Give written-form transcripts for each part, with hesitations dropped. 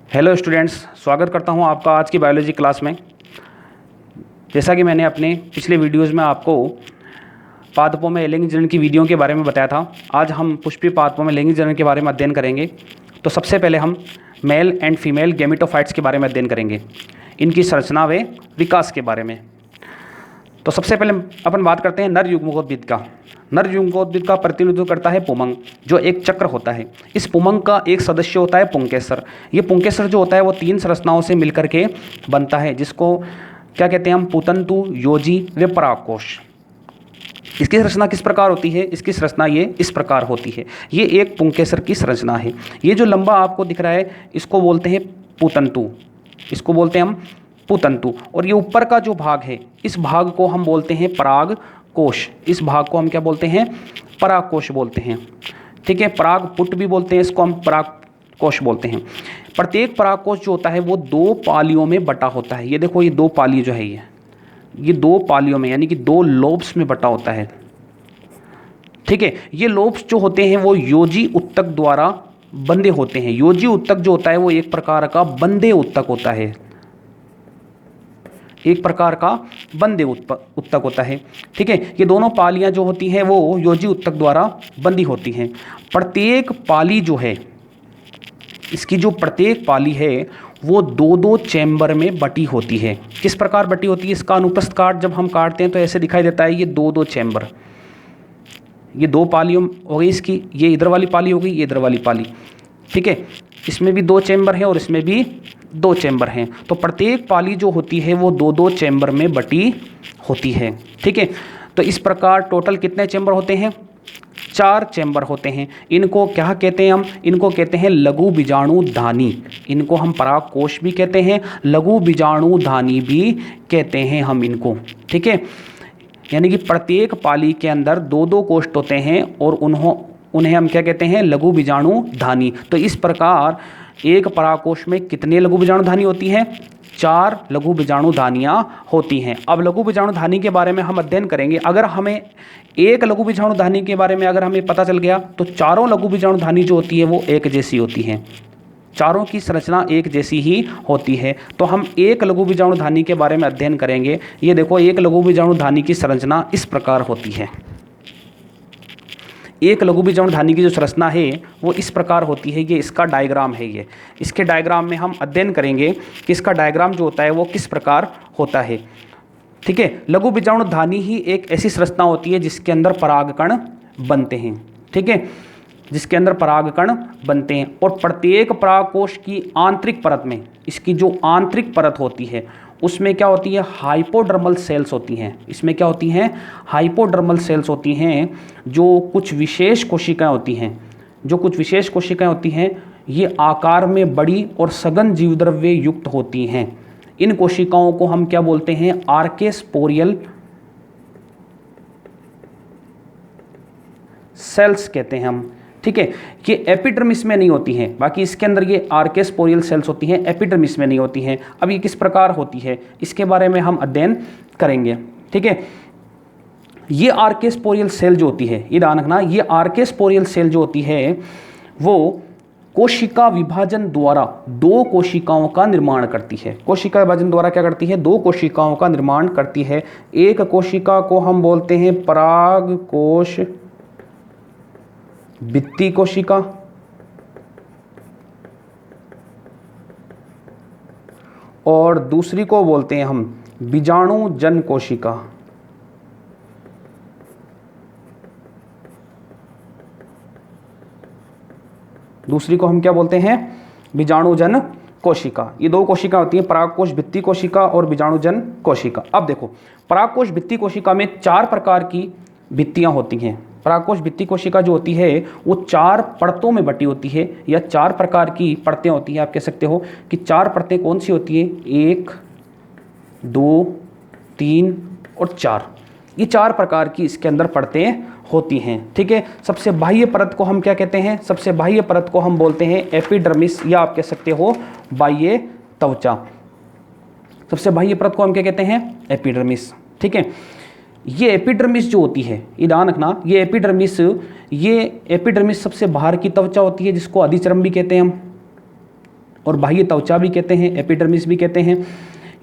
Hello students, स्वागत करता हूं आपका आज की बायोलॉजी क्लास में। जैसा कि मैंने अपने पिछले वीडियोस में आपको पादपों में लैंगिक जनन की विधियों के बारे में बताया था, आज हम पुष्पीय पादपों में लैंगिक जनन के बारे में अध्ययन करेंगे। तो सबसे पहले हम मेल एंड फीमेल गैमेटोफाइट्स के बारे में अध्ययन करेंगे, इनकी संरचना व विकास के बारे में। तो सबसे पहले अपन बात करते हैं नर युग्मकोद्भिद का। नर युग्मकोद्भिद का प्रतिनिधित्व करता है पुमंग, जो एक चक्र होता है। इस पुमंग का एक सदस्य होता है पुंकेसर। ये पुंकेसर जो होता है वो 3 संरचनाओं से मिलकर के बनता है, जिसको क्या कहते हैं हम, पुतंतु, योजी व परागकोश। इसकी संरचना किस प्रकार होती है? इसकी संरचना ये इस प्रकार होती है। ये एक पुंकेसर की संरचना है। ये जो लंबा आपको दिख रहा है इसको बोलते हैं पुतंतु, इसको बोलते हैं हम पुतंतु। और ये ऊपर का जो भाग है इस भाग को हम बोलते हैं परागकोश। इस भाग को हम क्या बोलते हैं? परागकोश बोलते हैं। ठीक है, परागपुट भी बोलते हैं इसको हम, परागकोश बोलते हैं। प्रत्येक परागकोश जो होता है वो 2 पालियों में बटा होता है। ये देखो, ये 2 पाली जो है ये 2 पालियों में यानी कि 2 लोब्स में बटा होता है। ठीक है, ये लोब्स जो होते हैं वो योजी उत्तक द्वारा बंधे होते हैं। योजी उत्तक जो होता है वो एक प्रकार का बंधे उत्तक होता है, एक प्रकार का बंधे उत्तक होता है। ठीक है, ये दोनों पालियां जो होती हैं वो योजी उत्तक द्वारा बंधी होती हैं। प्रत्येक पाली जो है, इसकी जो प्रत्येक पाली है वो 2-2 चैम्बर में बटी होती है। किस प्रकार बटी होती है? इसका अनुप्रस्थ काट जब हम काटते हैं तो ऐसे दिखाई देता है, ये 2-2 चैम्बर। ये 2 पालियों हो गई इसकी, ये इधर वाली पाली हो गई, ये इधर वाली पाली। ठीक है, इसमें भी 2 चैम्बर हैं और इसमें भी 2 चैम्बर हैं। तो प्रत्येक पाली जो होती है वो 2-2 चैम्बर में बटी होती है। ठीक है, तो इस प्रकार टोटल कितने चैम्बर होते हैं? 4 चैम्बर होते हैं। इनको क्या कहते हैं हम? इनको कहते हैं लघु बीजाणुधानी। इनको हम परागकोश भी कहते हैं, लघु बीजाणुधानी भी कहते हैं हम इनको। ठीक है, यानी कि प्रत्येक पाली के अंदर 2-2 कोष्ठ होते हैं और उन्हें हम क्या कहते हैं? लघु बीजाणुधानी। तो इस प्रकार एक परागकोश में कितने लघु बीजाणुधानी होती हैं? 4 लघु बीजाणुधानियाँ होती हैं। अब लघु बीजाणुधानी के बारे में हम अध्ययन करेंगे। अगर हमें एक लघु बीजाणुधानी के बारे में अगर हमें पता चल गया तो चारों लघु बीजाणुधानी जो होती है वो एक जैसी होती हैं। चारों की संरचना एक जैसी ही होती है। तो हम एक लघु बीजाणुधानी के बारे में अध्ययन करेंगे। ये देखो, एक लघु बीजाणुधानी की संरचना इस प्रकार होती है। एक लघु बीजाणुधानी की जो संरचना है वो इस प्रकार होती है। ये इसका डायग्राम है। ये इसके डायग्राम में हम अध्ययन करेंगे कि इसका डायग्राम जो होता है वो किस प्रकार होता है। ठीक है, लघु बीजाणुधानी ही एक ऐसी संरचना होती है जिसके अंदर परागकण बनते हैं। ठीक है, जिसके अंदर परागकण बनते हैं। और प्रत्येक परागकोश की आंतरिक परत में, इसकी जो आंतरिक परत होती है उसमें क्या होती है? हाइपोडर्मल सेल्स होती हैं। इसमें क्या होती हैं? हाइपोडर्मल सेल्स होती हैं, जो कुछ विशेष कोशिकाएं होती हैं। जो कुछ विशेष कोशिकाएं होती हैं ये आकार में बड़ी और सघन जीवद्रव्य युक्त होती हैं। इन कोशिकाओं को हम क्या बोलते हैं? आर्केस्पोरियल सेल्स कहते हैं हम। ठीक है, ये एपिडर्मिस में नहीं होती हैं, बाकी इसके अंदर ये आर्केस्पोरियल सेल्स होती हैं, एपिडर्मिस में नहीं होती हैं। अब ये किस प्रकार होती है इसके बारे में हम अध्ययन करेंगे। ठीक है, ये आर्केस्पोरियल सेल जो होती है, ये ध्यान रखना, ये आर्केस्पोरियल सेल जो होती है वो कोशिका विभाजन द्वारा 2 कोशिकाओं का निर्माण करती है। कोशिका विभाजन द्वारा क्या करती है? 2 कोशिकाओं का निर्माण करती है। एक कोशिका को हम बोलते हैं परागकोश भित्ति कोशिका, और दूसरी को बोलते हैं हम बीजाणुजन कोशिका। दूसरी को हम क्या बोलते हैं? बीजाणुजन कोशिका। ये 2 कोशिका होती हैं, परागकोश भित्ति कोशिका और बीजाणुजन कोशिका। अब देखो, परागकोश भित्ति कोशिका में 4 प्रकार की भित्तियां होती हैं। परागकोश भित्ति कोशिका जो होती है वो 4 परतों में बटी होती है, या 4 प्रकार की परतें होती हैं। आप कह सकते हो कि 4 परतें कौन सी होती हैं? 1, 2, 3 और 4। ये 4 प्रकार की इसके अंदर परतें होती हैं। ठीक है, सबसे बाह्य परत को हम क्या कहते हैं? सबसे बाह्य परत को हम बोलते हैं एपिडर्मिस, या आप कह सकते हो बाह्य त्वचा। सबसे बाह्य परत को हम क्या कहते हैं? एपिडर्मिस। ठीक है, ये एपिडर्मिस जो होती है, ये ध्यान रखना, ये एपिडर्मिस सबसे बाहर की त्वचा होती है जिसको अधिचर्म भी कहते हैं हम। और बाह्य त्वचा भी कहते हैं, एपिडर्मिस भी कहते हैं।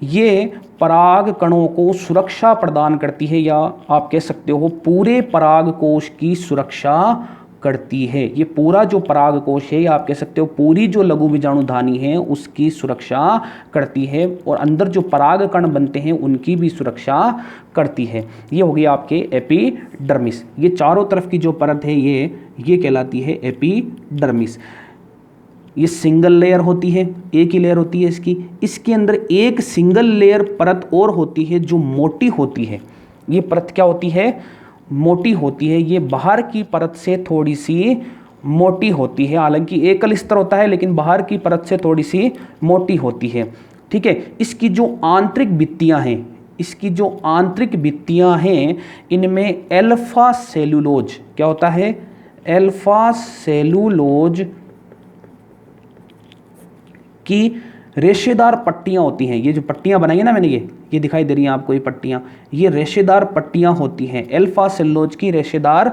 ये पराग कणों को सुरक्षा प्रदान करती है, या आप कह सकते हो पूरे पराग कोश की सुरक्षा करती है। ये पूरा जो पराग कोश है, या आप कह सकते हो पूरी जो लघु बीजाणुधानी है उसकी सुरक्षा करती है, और अंदर जो पराग कण बनते हैं उनकी भी सुरक्षा करती है। ये हो गया आपके एपिडर्मिस। ये चारों तरफ की जो परत है ये कहलाती है एपिडर्मिस। ये सिंगल लेयर होती है, एक ही लेयर होती है इसकी। इसके अंदर एक सिंगल लेयर परत और होती है जो मोटी होती है। ये परत क्या होती है? मोटी होती है। ये बाहर की परत से थोड़ी सी मोटी होती है, हालांकि एकल स्तर होता है लेकिन बाहर की परत से थोड़ी सी मोटी होती है। ठीक है। इसकी जो आंतरिक भित्तियां हैं, इनमें अल्फा सेलुलोज क्या होता है? अल्फा सेलुलोज की रेशेदार पट्टियां होती हैं। ये जो पट्टियां बनाई है ना मैंने, ये दिखाई दे रही हैं आपको, ये पट्टियां, ये रेशेदार पट्टियां होती हैं। अल्फा सेलुलोज की रेशेदार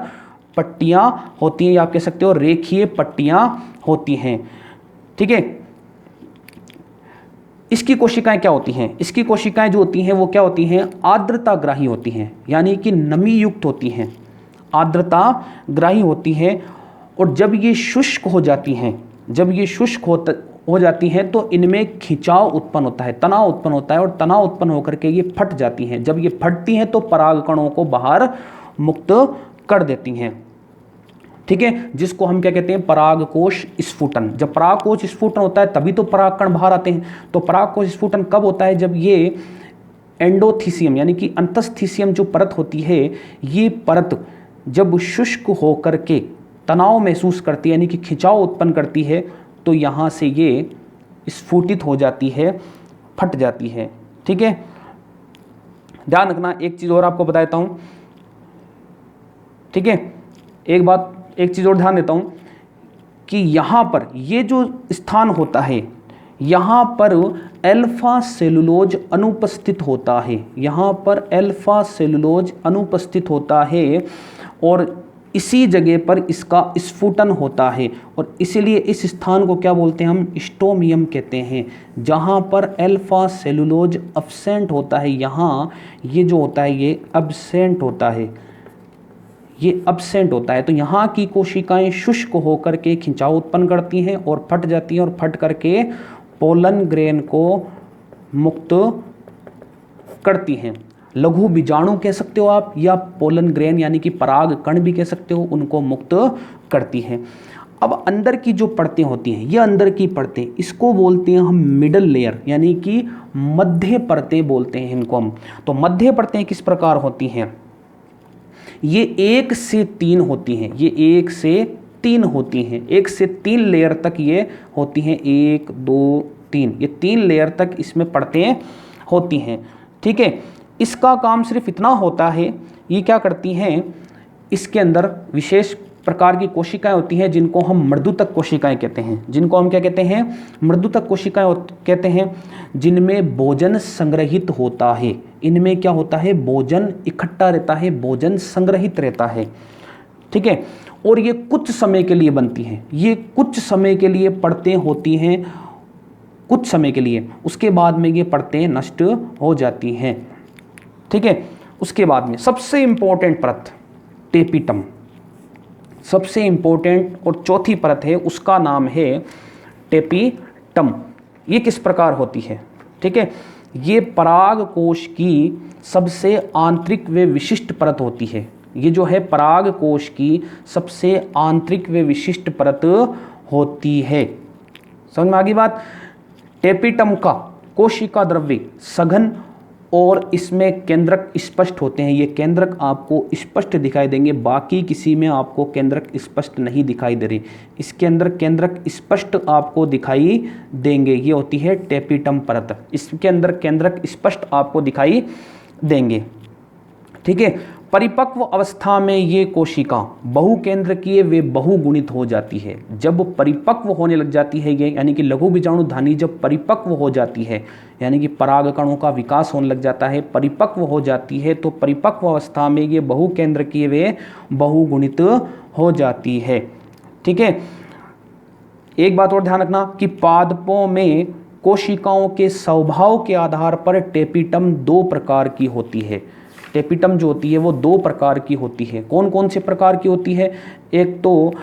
पट्टियां होती हैं, या आप कह सकते हो रेखीय पट्टियां होती हैं। ठीक है। इसकी कोशिकाएं क्या होती हैं? इसकी कोशिकाएं जो होती हैं वो क्या होती हैं? आर्द्रताग्राही होती हैं, यानी कि नमी युक्त होती हैं, आर्द्रताग्राही होती हैं। और जब ये शुष्क हो जाती हैं, हो जाती हैं तो इनमें खिंचाव उत्पन्न होता है, तनाव उत्पन्न होता है, और तनाव उत्पन्न होकर के ये फट जाती हैं। जब ये फटती हैं तो पराग कणों को बाहर मुक्त कर देती हैं। ठीक है। जिसको हम क्या कहते हैं? परागकोश स्फुटन। जब परागकोश स्फुटन होता है तभी तो परागकण बाहर आते हैं। तो परागकोश स्फुटन कब होता है? जब ये एंडोथीसियम यानी कि अंतस्थीसियम जो परत होती है, ये परत जब शुष्क होकर के तनाव महसूस करती है, यानी कि खिंचाव उत्पन्न करती है, तो यहाँ से ये स्फुटित हो जाती है, फट जाती है। ठीक है। ध्यान रखना, एक चीज़ और आपको बता देता हूँ। ठीक है। एक चीज़ और ध्यान देता हूँ कि यहाँ पर ये जो स्थान होता है, यहाँ पर अल्फा सेलुलोज अनुपस्थित होता है। यहाँ पर अल्फा सेलुलोज अनुपस्थित होता है, और इसी जगह पर इसका स्फुटन होता है, और इसीलिए इस स्थान को क्या बोलते हैं? हम स्टोमियम कहते हैं। जहाँ पर अल्फा सेलुलोज एब्सेंट होता है, यहाँ ये जो होता है ये एब्सेंट होता है, तो यहाँ की कोशिकाएं शुष्क होकर के खिंचाव उत्पन्न करती हैं और फट जाती हैं, और फट करके पोलन ग्रेन को मुक्त करती हैं। लघु बीजाणु कह सकते हो आप, या पोलन ग्रेन यानी कि पराग कण भी कह सकते हो, उनको मुक्त करती हैं। अब अंदर की जो परतें होती हैं, ये अंदर की परतें, इसको बोलते हैं हम मिडल लेयर, यानी कि मध्य परतें बोलते हैं इनको हम। तो मध्य परतें किस प्रकार होती हैं? ये 1 से 3 होती हैं। ये 1 से 3 होती हैं। 1 से 3 लेयर तक ये होती हैं। 1 2 3, ये 3 लेयर तक इसमें परतें होती हैं। ठीक है। इसका काम सिर्फ इतना होता है, ये क्या करती हैं? इसके अंदर विशेष प्रकार की कोशिकाएं होती हैं जिनको हम मृदुतक कोशिकाएं कहते हैं। जिनको हम क्या कहते हैं? मृदुतक कोशिकाएं कहते हैं, जिनमें भोजन संग्रहित होता है। इनमें क्या होता है? भोजन इकट्ठा रहता है, भोजन संग्रहित रहता है। ठीक है। और ये कुछ समय के लिए बनती हैं, ये कुछ समय के लिए परतें होती हैं, कुछ समय के लिए, उसके बाद में ये परतें नष्ट हो जाती हैं। ठीक है। उसके बाद में सबसे इंपॉर्टेंट परत टेपिटम, सबसे इंपॉर्टेंट और चौथी परत है, उसका नाम है टेपिटम। ये किस प्रकार होती है? ठीक है। ये पराग कोश की सबसे आंतरिक व विशिष्ट परत होती है। ये जो है पराग कोश की सबसे आंतरिक व विशिष्ट परत होती है। समझ में आ गई बात? टेपिटम का कोशिका द्रव्य सघन और इसमें केंद्रक स्पष्ट होते हैं। ये केंद्रक आपको स्पष्ट दिखाई देंगे, बाकी किसी में आपको केंद्रक स्पष्ट नहीं दिखाई दे रही। इसके अंदर केंद्रक स्पष्ट आपको दिखाई देंगे। ये होती है टेपिटम परत, इसके अंदर केंद्रक स्पष्ट आपको दिखाई देंगे। ठीक है। परिपक्व अवस्था में ये कोशिका बहुकेंद्रकीय व बहुगुणित हो जाती है। जब परिपक्व होने लग जाती है ये, यानी कि लघु बीजाणुधानी जब परिपक्व हो जाती है, यानी कि परागकणों का विकास होने लग जाता है, परिपक्व हो जाती है, तो परिपक्व अवस्था में ये बहुकेंद्रकीय व बहुगुणित हो जाती है। ठीक है। एक बात और ध्यान रखना कि पादपों में कोशिकाओं के स्वभाव के आधार पर टेपिटम दो प्रकार की होती है। टेपिटम जो होती है वो दो प्रकार की होती है। कौन कौन से प्रकार की होती है? एक तो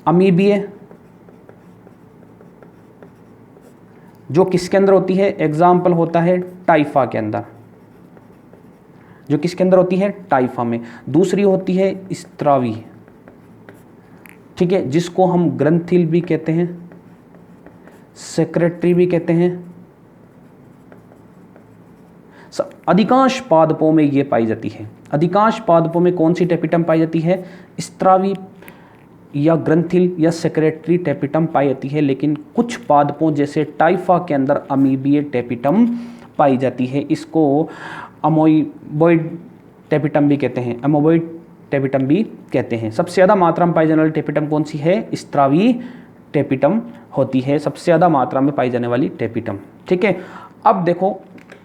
अमीबीय, जो किसके अंदर होती है? एग्जाम्पल होता है टाइफा के अंदर, जो किसके अंदर होती है? टाइफा में। दूसरी होती है स्त्रावी, ठीक है, जिसको हम ग्रंथिल भी कहते हैं, सेक्रेटरी भी कहते हैं। अधिकांश पादपों में ये पाई जाती है। अधिकांश पादपों में कौन सी टेपिटम पाई जाती है? स्त्रावी या ग्रंथिल या सेक्रेटरी टेपिटम पाई जाती है। लेकिन कुछ पादपों जैसे टाइफा के अंदर अमीबीय टेपिटम पाई जाती है। इसको अमोइबॉइड टेपिटम भी कहते हैं, अमोबॉइड टेपिटम भी कहते हैं। सबसे ज़्यादा मात्रा में पाई जाने वाली टेपिटम कौन सी है? स्त्रावी टेपिटम होती है सबसे ज़्यादा मात्रा में पाई जाने वाली टेपिटम, ठीक है। अब देखो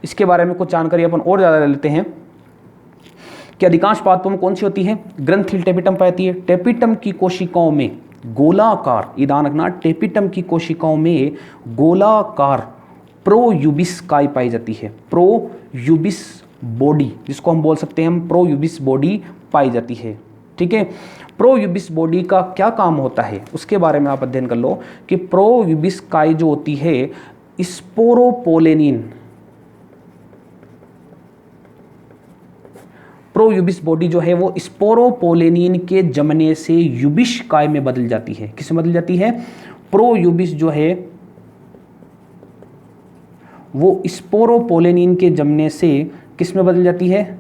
इसके बारे में कुछ जानकारी अपन और ज़्यादा ले लेते हैं कि अधिकांश पादपों में कौन सी होती है? ग्रंथिल टेपिटम पाती है। टेपिटम की कोशिकाओं में गोलाकार, ये ध्यान रखना, टेपिटम की कोशिकाओं में गोलाकार प्रोयूबिस काई पाई जाती है। प्रोयूबिस बॉडी, जिसको हम बोल सकते हैं हम प्रोयूबिस बॉडी पाई जाती है, ठीक है। प्रोयूबिस बॉडी का क्या काम होता है उसके बारे में आप अध्ययन कर लो कि प्रोयूबिस काई जो होती है स्पोरोपोलेनिन, प्रोयूबिस बॉडी जो है वो स्पोरोपोलेनिन के जमने से यूबिश काय में बदल जाती है। किस में बदल जाती है? प्रोयूबिस जो है वो स्पोरोपोलेनिन के जमने से किस में बदल जाती है?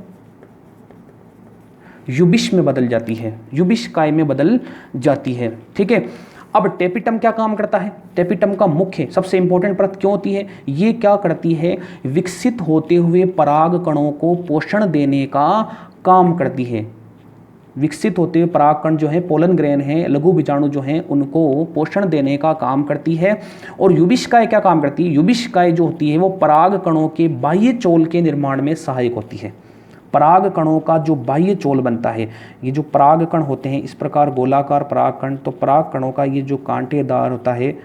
यूबिश में बदल जाती है, यूबिश काय में बदल जाती है, ठीक है। अब टेपिटम क्या काम करता है? टेपिटम का मुख्य सबसे इंपॉर्टेंट परत क्यों होती है? ये क्या करती है? विकसित होते हुए पराग कणों को पोषण देने का काम करती है। विकसित होते हुए पराग कण जो है, पोलन ग्रेन है, लघु बीजाणु जो हैं, उनको पोषण देने का काम करती है। और यूबिशकाय क्या काम करती है? यूबिशकाय जो होती है वो पराग कणों के बाह्य चोल के निर्माण में सहायक होती है। पराग कणों का जो बाह्य चोल बनता है, ये जो पराग कण होते हैं इस प्रकार गोलाकार पराग कण, तो पराग कणों का ये जो कांटेदार होता है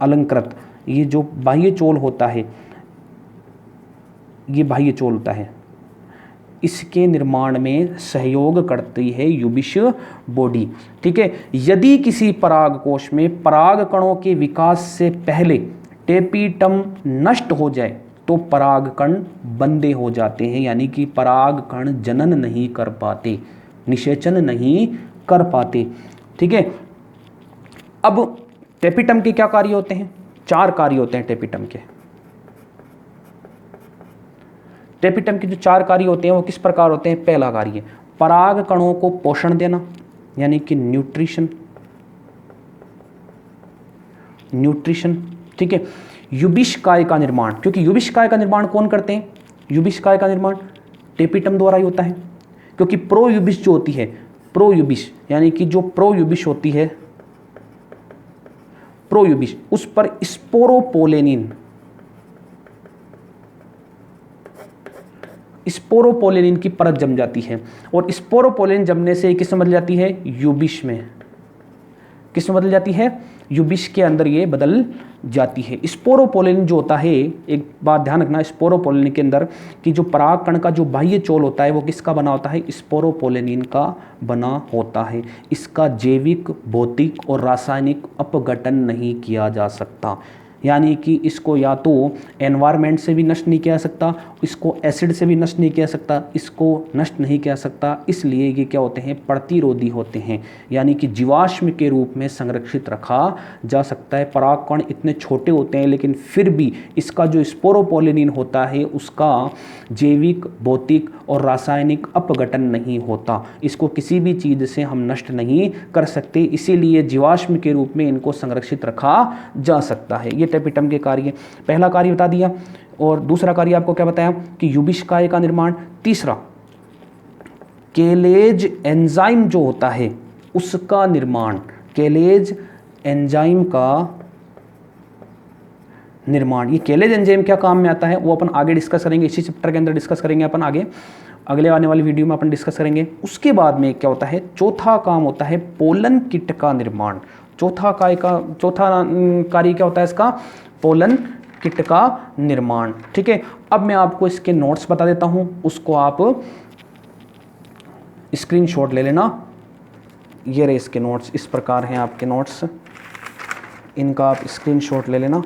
अलंकृत, ये जो बाह्य चोल होता है, ये बाह्य चोल होता है, इसके निर्माण में सहयोग करती है यूबिश बॉडी, ठीक है। यदि किसी पराग कोश में पराग कणों के विकास से पहले टेपिटम नष्ट हो जाए तो पराग कण बंदे हो जाते हैं, यानी कि पराग कण जनन नहीं कर पाते, निषेचन नहीं कर पाते, ठीक है। अब टेपिटम के क्या कार्य होते हैं? 4 कार्य होते हैं टेपिटम के। टेपिटम के जो 4 कार्य होते हैं वो किस प्रकार होते हैं? पहला कार्य पराग कणों को पोषण देना, यानी कि न्यूट्रिशन, ठीक है। यूबिशकाय का निर्माण, क्योंकि यूबिशकाय का निर्माण कौन करते हैं? यूबिशकाय का निर्माण टेपिटम द्वारा ही होता है, क्योंकि प्रोयूबिश जो होती है, प्रोयूबिश यानी कि जो प्रोयूबिश होती है, प्रोयूबिश उस पर स्पोरोपोलेनिन, स्पोरोपोलेनिन की परत जम जाती है। और स्पोरोपोलेनिन जमने से किस में बदल जाती है? यूबिश में। किस में बदल जाती है? यूबिश के अंदर ये बदल जाती है। स्पोरोपोलेनिन जो होता है, एक बात ध्यान रखना स्पोरोपोलेनिन के अंदर कि जो पराग कण का जो बाह्य चोल होता है वो किसका बना होता है? स्पोरोपोलेनिन का बना होता है। इसका जैविक, भौतिक और रासायनिक अपघटन नहीं किया जा सकता, यानी कि इसको या तो एनवायरनमेंट से भी नष्ट नहीं किया जा सकता, इसको एसिड से भी नष्ट नहीं किया जा सकता, इसको नष्ट नहीं किया जा सकता, इसलिए ये क्या होते हैं? प्रतिरोधी होते हैं, यानी कि जीवाश्म के रूप में संरक्षित रखा जा सकता है। पराग कण इतने छोटे होते हैं लेकिन फिर भी इसका जो स्पोरोपोलेनिन होता है उसका जैविक, भौतिक और रासायनिक अपघटन नहीं होता, इसको किसी भी चीज़ से हम नष्ट नहीं कर सकते, इसीलिए जीवाश्म के रूप में इनको संरक्षित रखा जा सकता है। ये टेपिटम के कार्य, पहला कार्य बता दिया। और दूसरा कार्य आपको क्या बताया कि यूबिशकाय का निर्माण। तीसरा केलेज एंजाइम जो होता है उसका निर्माण, केलेज एंजाइम का निर्माण। ये केलेज एंजाइम क्या काम में आता है वो अपन आगे डिस्कस करेंगे, इसी चैप्टर के अंदर डिस्कस करेंगे अपन आगे, अगले आने वाली वीडियो में अपन डिस्कस करेंगे। उसके बाद में क्या होता है? चौथा काम होता है पोलन किट का निर्माण। चौथा कार्य क्या होता है इसका, पोलन किट का निर्माण। ठीक है, अब मैं आपको इसके नोट्स बता देता हूं, उसको आप स्क्रीनशॉट ले लेना। ये रहे इसके नोट्स, इस प्रकार हैं आपके नोट्स, इनका आप स्क्रीनशॉट ले लेना।